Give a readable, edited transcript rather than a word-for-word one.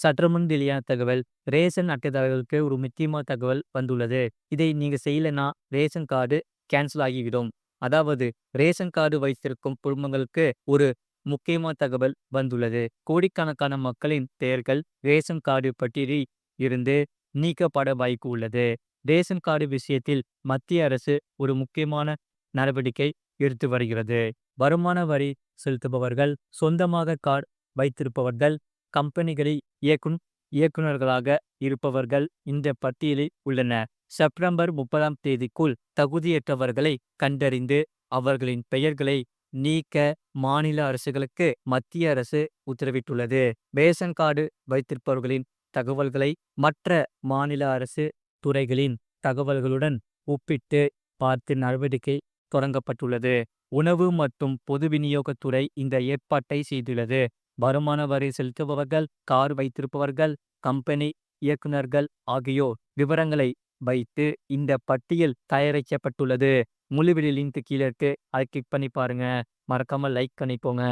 சற்றுமுன் வெளியான தகவல். ரேஷன் அட்டைதாரர்களுக்கு ஒரு முக்கியமான தகவல் வந்துள்ளது. இதை நீங்க செய்யலைன்னா ரேஷன் கார்டு கேன்சல் ஆகிவிடும். அதாவது ரேஷன் கார்டு வைத்திருக்கும் குடும்பங்களுக்கு ஒரு முக்கியமான தகவல் வந்துள்ளது. கோடிக்கணக்கான மக்களின் பெயர்கள் ரேஷன் கார்டு பட்டியலில் இருந்து நீக்கப்பட வாய்ப்பு உள்ளது. ரேஷன் கார்டு விஷயத்தில் மத்திய அரசு ஒரு முக்கியமான நடவடிக்கை எடுத்து வருகிறது. வருமான வரி செலுத்துபவர்கள், சொந்தமாக கார்டு வைத்திருப்பவர்கள், கம்பெனிகளில் இயக்குநர்களாக இருப்பவர்கள் இந்த பட்டியலில் உள்ளனர். செப்டம்பர் 30ஆம் தேதிக்குள் தகுதியற்றவர்களை கண்டறிந்து அவர்களின் பெயர்களை நீக்க மாநில அரசுகளுக்கு மத்திய அரசு உத்தரவிட்டுள்ளது. ரேஷன் கார்டு வைத்திருப்பவர்களின் தகவல்களை மற்ற மாநில அரசு துறைகளின் தகவல்களுடன் ஒப்பிட்டு பார்த்து நடவடிக்கை தொடங்கப்பட்டுள்ளது. உணவு மற்றும் பொது விநியோகத்துறை இந்த ஏற்பாட்டை செய்துள்ளது. வருமான வரி செலுத்துபவர்கள், கார் வைத்திருப்பவர்கள், கம்பெனி இயக்குநர்கள் ஆகியோர் விவரங்களை வைத்து இந்த பட்டியல் தயாரிக்கப்பட்டுள்ளது. முழு வீடியோ லிங்க் கீழே இருக்கு. அதை கிளிக் பண்ணி பாருங்க. மறக்காம லைக் பண்ணிக்கோங்க.